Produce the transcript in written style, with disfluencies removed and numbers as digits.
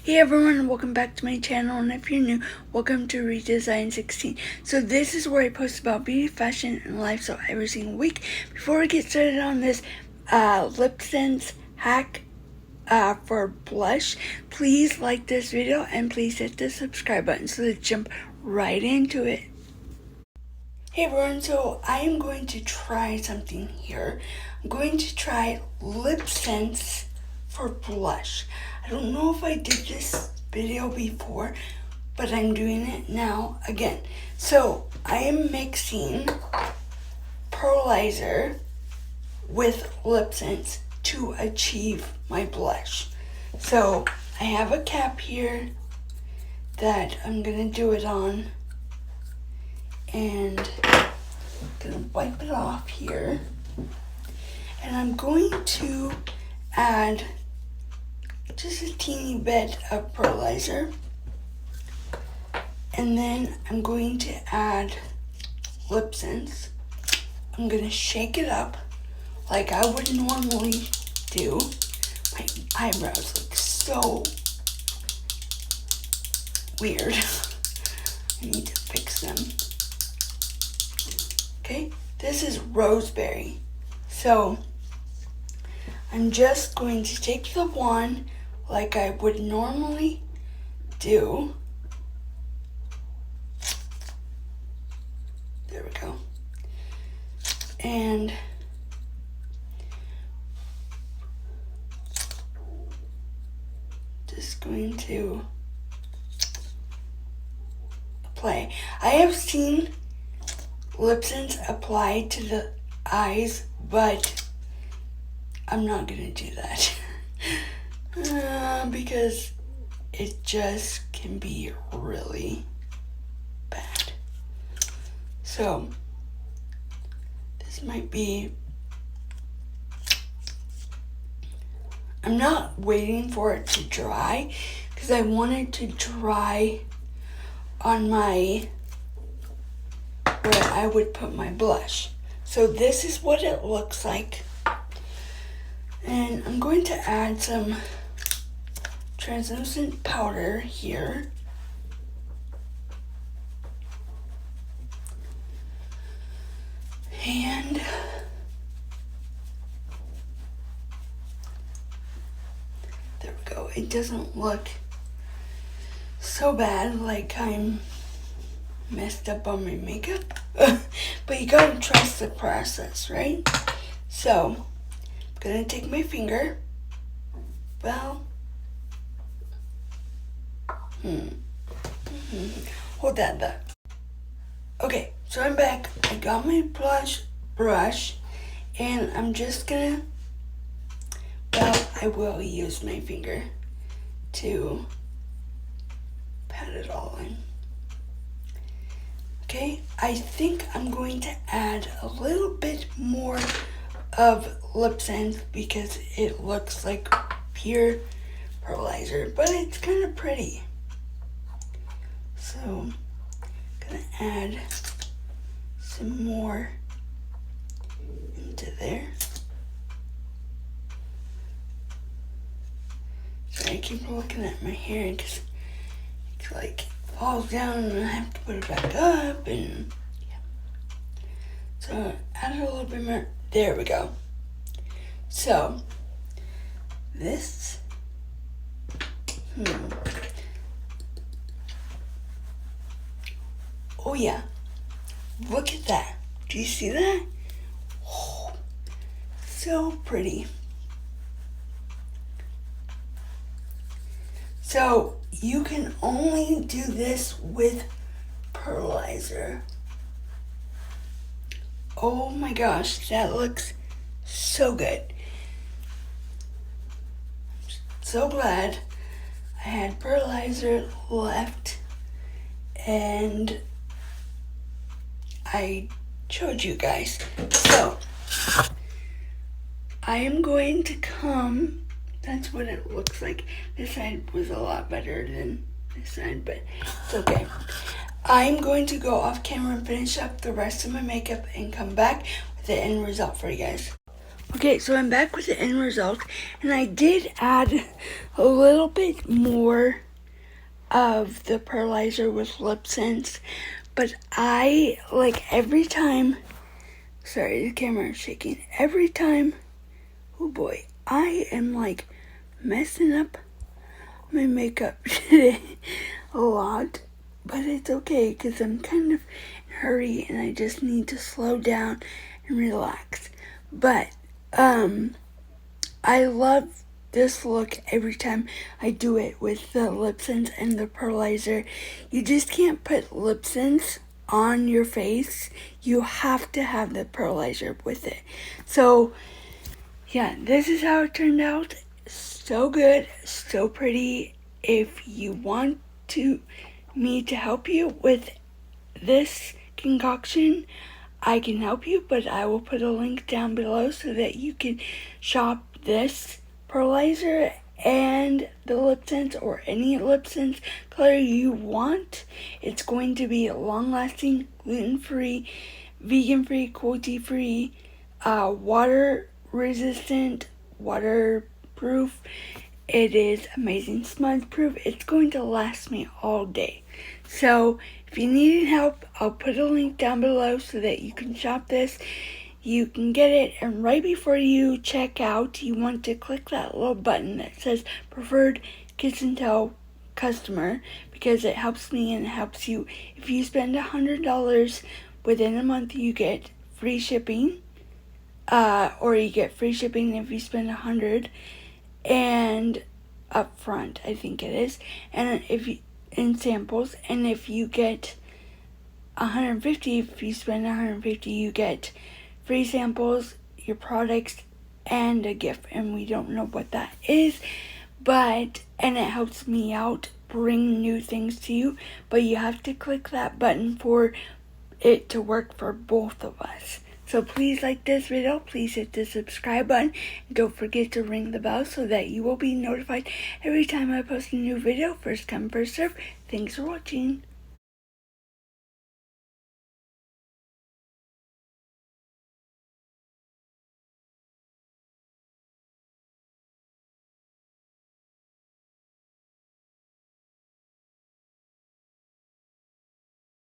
Hey everyone, and welcome back to my channel, and if you're new, welcome to Redesign 16. So this is where I post about beauty, fashion, and lifestyle every single week. Before we get started on this Lipsense hack for blush, please like this video and please hit the subscribe button so let's jump right into it. Hey everyone, so I am going to try something here. I'm going to try Lipsense for blush. I don't know if I did this video before, but I'm doing it now again. So I am mixing pealizer with Lipsense to achieve my blush. So I have a cap here that I'm gonna do it on, and I'm gonna wipe it off here, and I'm going to add just a teeny bit of pealizer, and then I'm going to add Lipsense. I'm gonna shake it up like I would normally do. My eyebrows look so weird. I need to fix them. Okay, this is roseberry. So I'm just going to take the wand like I would normally do. There we go. And just going to apply. I have seen Lipsense apply to the eyes, but I'm not gonna do that because it just can be really bad. So this might be, I'm not waiting for it to dry because I want it to dry on my, where I would put my blush. So this is what it looks like. And I'm going to add some translucent powder here. And there we go. It doesn't look so bad, like I'm messed up on my makeup. But you gotta trust the process, right? So I'm gonna take my finger. Well, hold that back. Okay, so I'm back. I got my blush brush, and I'm just gonna, well, I will use my finger to pat it all in. Okay, I think I'm going to add a little bit more of Lipsense because it looks like pure pealizer, but it's kind of pretty. So I'm gonna add some more into there. So I keep looking at my hair because it's like falls down and I have to put it back up, and yeah. So add a little bit more. There we go. So this, oh yeah, look at that. Do you see that? Oh, so pretty. So you can only do this with pealizer. Oh my gosh, that looks so good. I'm so glad I had pealizer left and I showed you guys. So I am going to come, that's what it looks like. This side was a lot better than this side, but it's okay. I'm going to go off camera and finish up the rest of my makeup and come back with the end result for you guys. Okay, so I'm back with the end result, and I did add a little bit more of the pearlizer with Lipsense, but I, like, every time, sorry, the camera is shaking, every time, oh boy, I am, like, messing up my makeup today a lot, but it's okay, because I'm kind of in a hurry, and I just need to slow down and relax, but, I love this look every time I do it with the Lipsense and the pearlizer. You just can't put Lipsense on your face. You have to have the pearlizer with it. So, yeah, this is how it turned out. So good, so pretty. If you want me to help you with this concoction, I can help you, but I will put a link down below so that you can shop this pearlizer and the Lipsense or any Lipsense color you want. It's going to be long-lasting, gluten-free, vegan-free, cruelty-free, water-resistant, waterproof. It is amazing smudge proof. It's going to last me all day. So if you need help, I'll put a link down below so that you can shop this. You can get it, and right before you check out, you want to click that little button that says Preferred Kiss and Tell Customer, because it helps me and it helps you. If you spend $100 within a month, you get free shipping, or you get free shipping if you spend $100, and up front, I think it is, and if you in samples, and if you get 150, if you spend 150, you get free samples, your products, and a gift, and we don't know what that is, and it helps me out bring new things to you, but you have to click that button for it to work for both of us. So please like this video, please hit the subscribe button, and don't forget to ring the bell so that you will be notified every time I post a new video. First come, first serve. Thanks for watching.